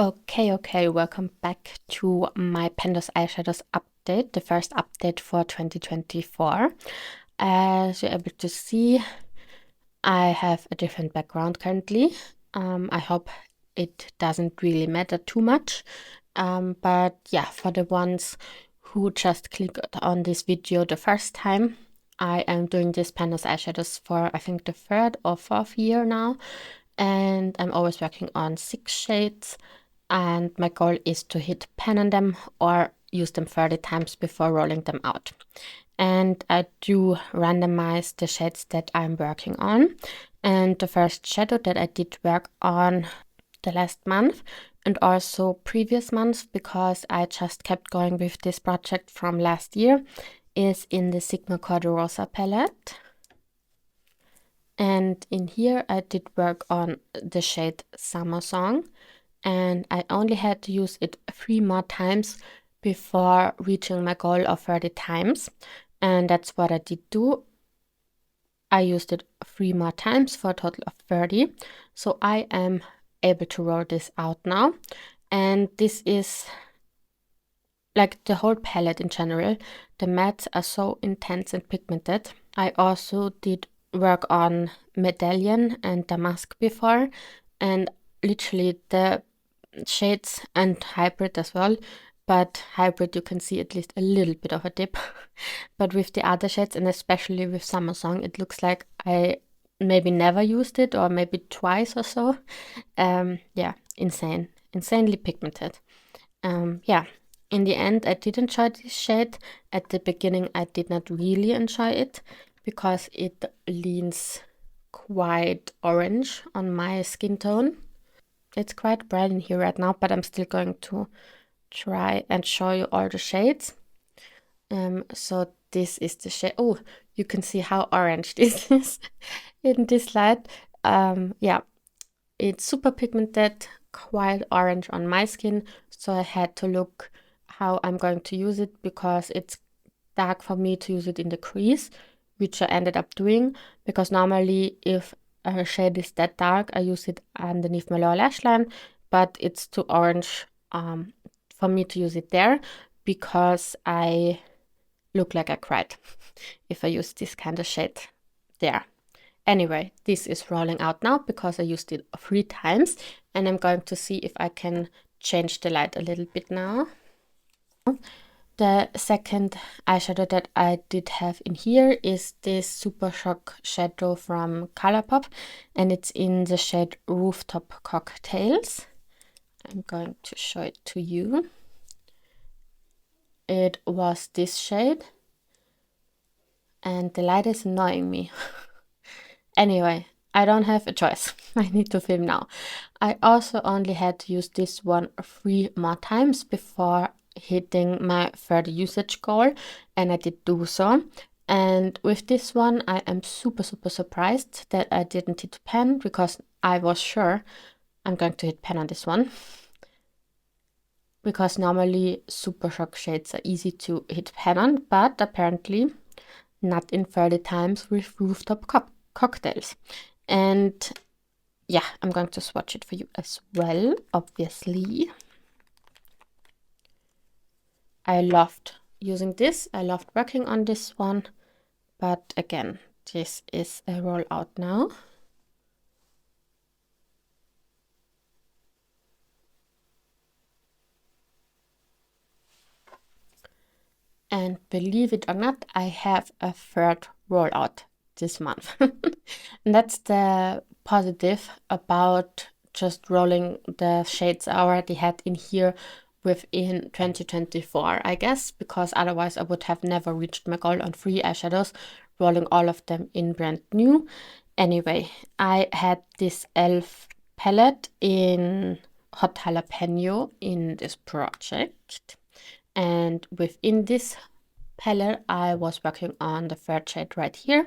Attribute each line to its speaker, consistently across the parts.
Speaker 1: Okay, welcome back to my Panthose Eyeshadows update, the first update for 2024. As you're able to see, I have a different background currently. I hope it doesn't really matter too much. But yeah, for the ones who just clicked on this video the first time, I am doing this Panthose Eyeshadows for I think the third or fourth year now. And I'm always working on 6 shades. And my goal is to hit pan on them or use them 30 times before rolling them out. And I do randomize the shades that I'm working on. And the first shadow that I did work on the last month and also previous months, because I just kept going with this project from last year, is in the Sigma Rosa palette. And in here I did work on the shade Summer Song, and I only had to use it 3 more times before reaching my goal of 30 times. And that's what I did do. I used it 3 more times for a total of 30. So I am able to roll this out now. And this is like the whole palette in general. The mattes are so intense and pigmented. I also did work on Medallion and Damask before, and literally the shades and Hybrid as well, but Hybrid you can see at least a little bit of a dip. But with the other shades, and especially with Summer Song, it looks like I maybe never used it, or maybe twice or so. Yeah, insanely pigmented. Yeah, in the end I did enjoy this shade. At the beginning I did not really enjoy it because it leans quite orange on my skin tone. It's quite bright in here right now, but I'm still going to try and show you all the shades. So this is the shade. Oh, you can see how orange this is in this light. Yeah, it's super pigmented, quite orange on my skin. So I had to look how I'm going to use it, because it's dark for me to use it in the crease, which I ended up doing, because normally if a shade is that dark, I use it underneath my lower lash line, but it's too orange for me to use it there, because I look like I cried if I use this kind of shade there. Anyway, this is rolling out now because I used it 3 times, and I'm going to see if I can change the light a little bit now. The second eyeshadow that I did have in here is this Super Shock shadow from Colourpop, and it's in the shade Rooftop Cocktails. I'm going to show it to you. It was this shade, and the light is annoying me. Anyway, I don't have a choice. I need to film now. I also only had to use this one 3 more times before hitting my 30 usage goal, and I did do so. And with this one I am super surprised that I didn't hit pan, because I was sure I'm going to hit pan on this one, because normally Super Shock shades are easy to hit pan on, but apparently not in 30 times with Rooftop Cocktails. And yeah, I'm going to swatch it for you as well, obviously. I loved using this. I loved working on this one. But again, this is a rollout now. And believe it or not, I have a 3rd rollout this month. And that's the positive about just rolling the shades I already had in here within 2024, I guess, because otherwise I would have never reached my goal on 3 eyeshadows, rolling all of them in brand new. Anyway, I had this e.l.f. palette in Hot Jalapeno in this project, and within this palette I was working on the 3rd shade right here,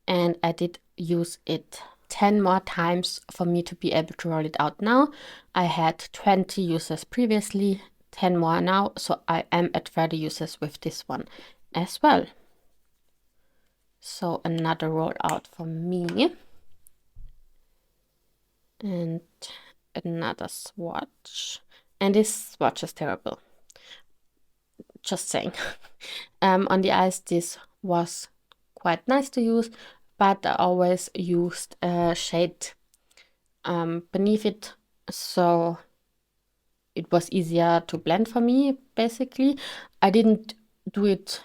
Speaker 1: and I did use it 10 more times for me to be able to roll it out now. I had 20 uses previously, 10 more now, so I am at 30 uses with this one as well. So another roll out for me. And another swatch. And this swatch is terrible. Just saying. On the eyes, this was quite nice to use, but I always used a shade beneath it, so it was easier to blend for me, basically. I didn't do it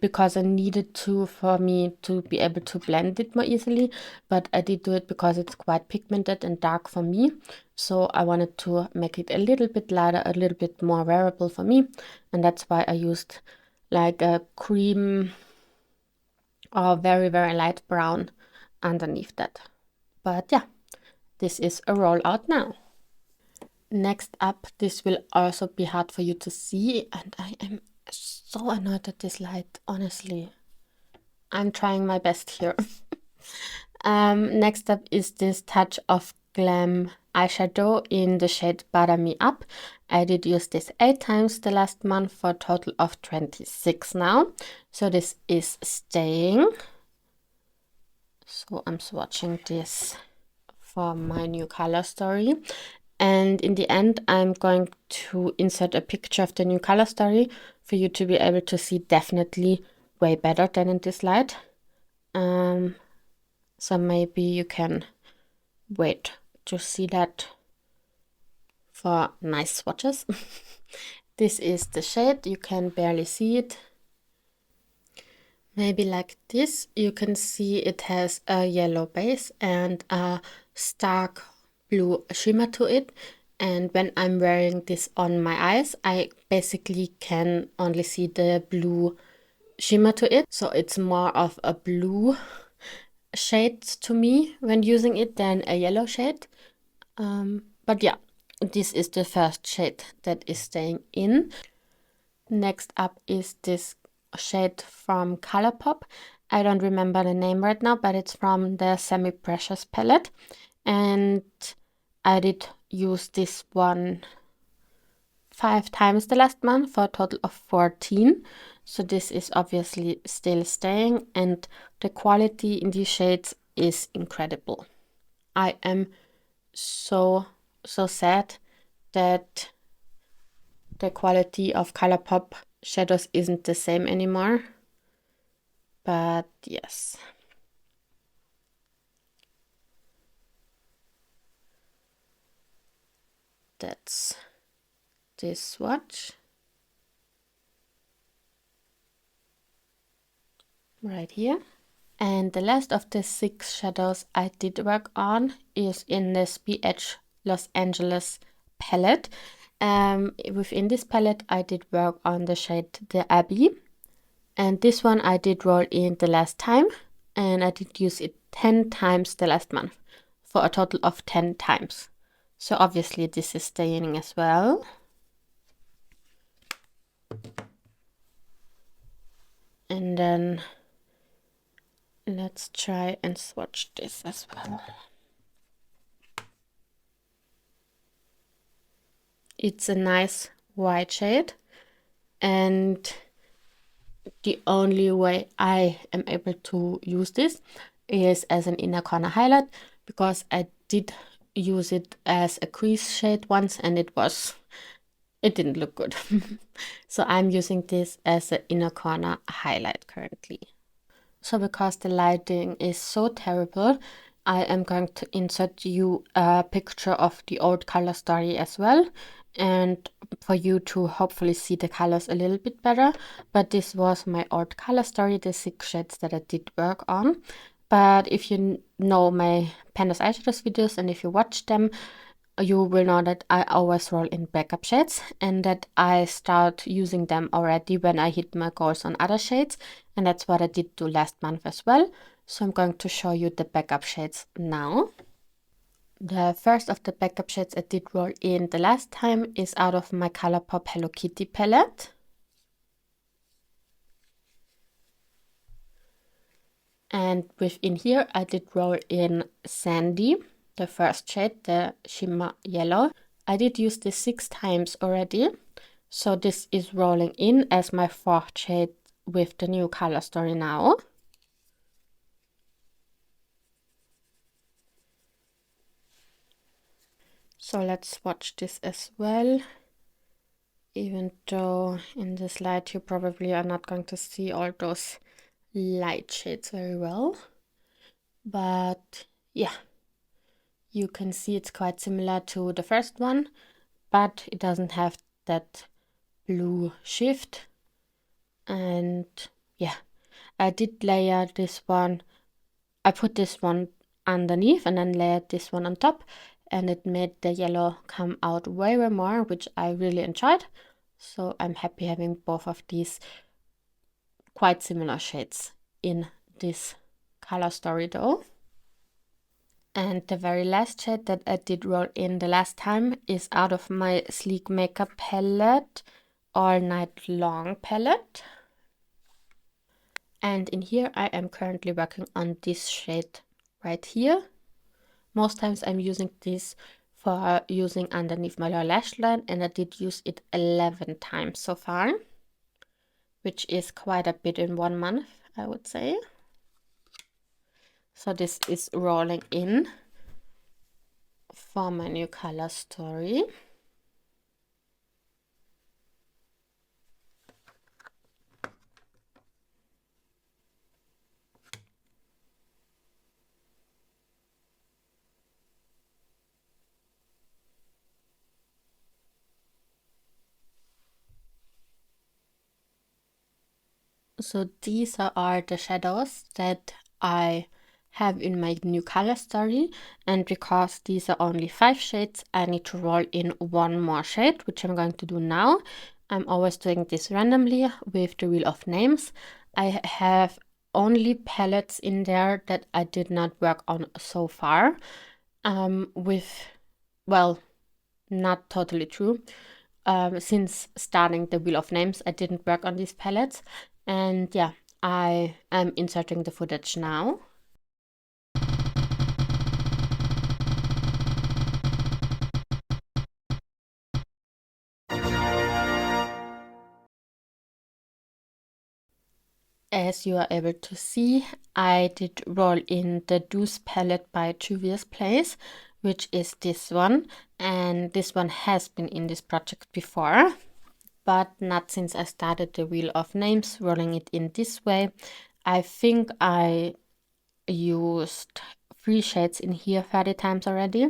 Speaker 1: because I needed to for me to be able to blend it more easily, but I did do it because it's quite pigmented and dark for me, so I wanted to make it a little bit lighter, a little bit more wearable for me, and that's why I used like a cream or very, very light brown underneath that. But yeah, this is a rollout now. Next up, this will also be hard for you to see, and I am so annoyed at this light, honestly. I'm trying my best here. Next up is this Touch of Glam eyeshadow in the shade Butter Me Up. I did use this 8 times the last month for a total of 26 now. So this is staying. So I'm swatching this for my new color story. And in the end, I'm going to insert a picture of the new color story for you to be able to see definitely way better than in this light. So maybe you can wait to see that for nice swatches. This is the shade, you can barely see it. Maybe like this, you can see it has a yellow base and a stark blue shimmer to it. And when I'm wearing this on my eyes, I basically can only see the blue shimmer to it. So it's more of a blue shade to me when using it than a yellow shade. But yeah, this is the first shade that is staying in. Next up is this shade from Colourpop. I don't remember the name right now, but it's from the Semi Precious palette. And I did use this one 5 times the last month for a total of 14. So this is obviously still staying, and the quality in these shades is incredible. I am so sad that the quality of Colourpop shadows isn't the same anymore. But yes. That's this swatch. Right here. And the last of the 6 shadows I did work on is in this BH Los Angeles palette. Within this palette, I did work on the shade The Abbey. And this one I did roll in the last time. And I did use it 10 times the last month for a total of 10 times. So obviously this is staying as well. And then let's try and swatch this as well. It's a nice white shade, and the only way I am able to use this is as an inner corner highlight, because I did use it as a crease shade once and it didn't look good. So I'm using this as an inner corner highlight currently. So because the lighting is so terrible, I am going to insert you a picture of the old color story as well, and for you to hopefully see the colors a little bit better. But this was my old color story, the 6 shades that I did work on. But if you know my Pandas Eyeshadows videos and if you watch them, you will know that I always roll in backup shades and that I start using them already when I hit my goals on other shades. And that's what I did do last month as well. So I'm going to show you the backup shades now. The first of the backup shades I did roll in the last time is out of my Colourpop Hello Kitty palette. And within here I did roll in Sandy, the first shade, the Shimmer Yellow. I did use this 6 times already. So this is rolling in as my 4th shade with the new color story now. So let's swatch this as well. Even though in this light you probably are not going to see all those light shades very well. But yeah, you can see it's quite similar to the first one, but it doesn't have that blue shift. And yeah, I did layer this one. I put this one underneath and then layered this one on top, and it made the yellow come out way more, which I really enjoyed. So I'm happy having both of these quite similar shades in this color story though. And the very last shade that I did roll in the last time is out of my Sleek Makeup palette, All Night Long palette. And in here I am currently working on this shade right here. Most times I'm using this for using underneath my lower lash line, and I did use it 11 times so far, which is quite a bit in 1 month, I would say. So this is rolling in for my new color story. So these are the shadows that I have in my new color story, and because these are only 5 shades, I need to roll in 1 more shade, which I'm going to do now. I'm always doing this randomly with the wheel of names. I have only palettes in there that I did not work on so far. Well, not totally true. Since starting the wheel of names, I didn't work on these palettes. And yeah, I am inserting the footage now. As you are able to see, I did roll in the Dece palette by Juvia's Place, which is this one. And this one has been in this project before, but not since I started the wheel of names, rolling it in this way. I think I used 3 shades in here 30 times already.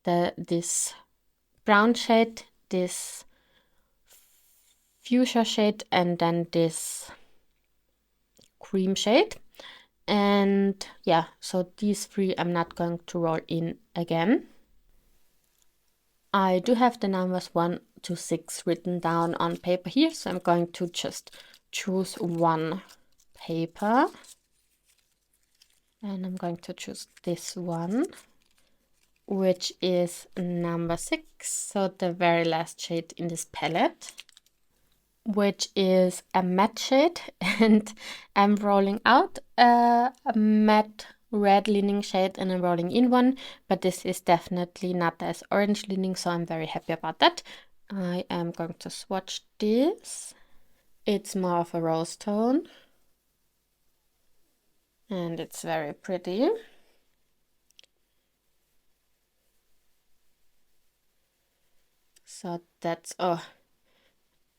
Speaker 1: This brown shade, this fuchsia shade, and then this cream shade. And yeah, so these 3 I'm not going to roll in again. I do have the numbers 1 to 6 written down on paper here, so I'm going to just choose one paper. And I'm going to choose this one, which is number 6, so the very last shade in this palette, which is a matte shade. And I'm rolling out a matte red leaning shade and I'm rolling in one, but this is definitely not as orange leaning, so I'm very happy about that. I am going to swatch this. It's more of a rose tone and it's very pretty. So that's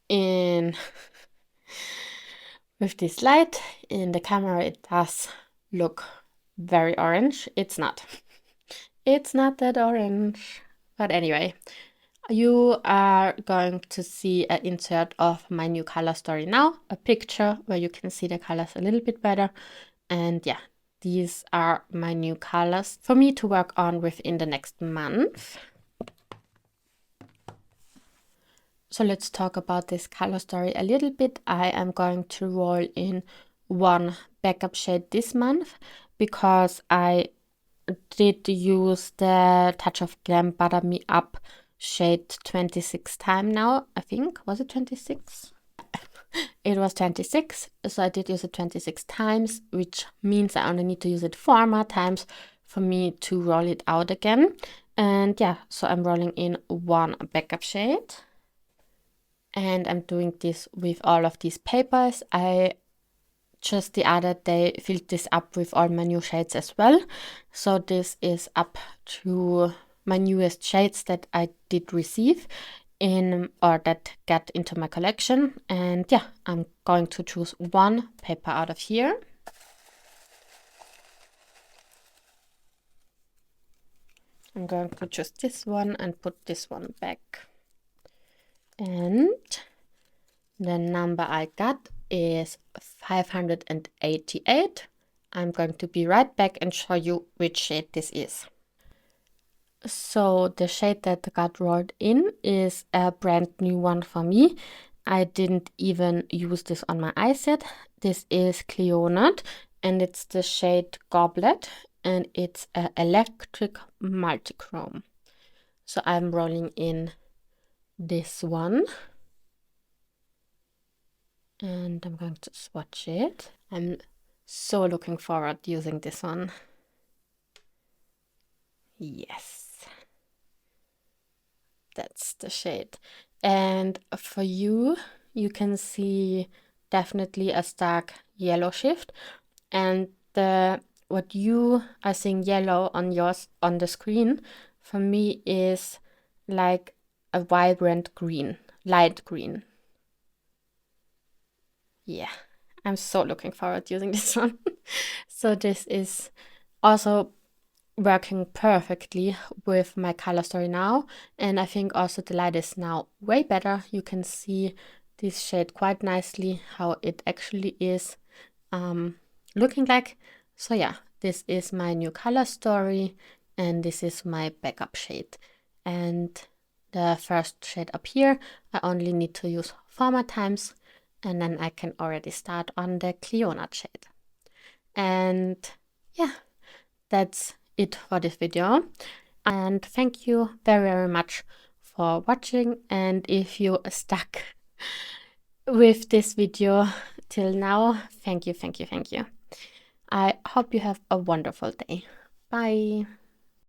Speaker 1: in with this light in the camera it does look very orange. It's not. It's not that orange. But anyway, you are going to see an insert of my new color story now, a picture where you can see the colors a little bit better. And yeah, these are my new colors for me to work on within the next month. So let's talk about this color story a little bit. I am going to roll in 1 backup shade this month because I did use the Touch of Glam Butter Me Up shade 26 times now, I think. Was it 26? It was 26, so I did use it 26 times, which means I only need to use it 4 more times for me to roll it out again. And yeah, so I'm rolling in 1 backup shade. And I'm doing this with all of these papers. I just the other day filled this up with all my new shades as well. So this is up to my newest shades that I did receive or that get into my collection. And yeah, I'm going to choose one paper out of here. I'm going to choose this one and put this one back. And the number I got is 588. I'm going to be right back and show you which shade this is. So the shade that got rolled in is a brand new one for me. I didn't even use this on my eye set. This is Cleonut and it's the shade Goblet and it's an electric multichrome. So I'm rolling in this one and I'm going to swatch it. I'm so looking forward to using this one. Yes. That's the shade. And for you, you can see definitely a stark yellow shift. And what you are seeing yellow on yours on the screen, for me is like a vibrant green, light green. Yeah, I'm so looking forward to using this one. So this is also working perfectly with my color story now, and I think also the light is now way better. You can see this shade quite nicely how it actually is looking like. So yeah, this is my new color story and this is my backup shade. And the first shade up here I only need to use 4 more times and then I can already start on the Cleonut shade. And yeah, that's it for this video. And thank you very much for watching. And if you stuck with this video till now, thank you. I hope you have a wonderful day. Bye.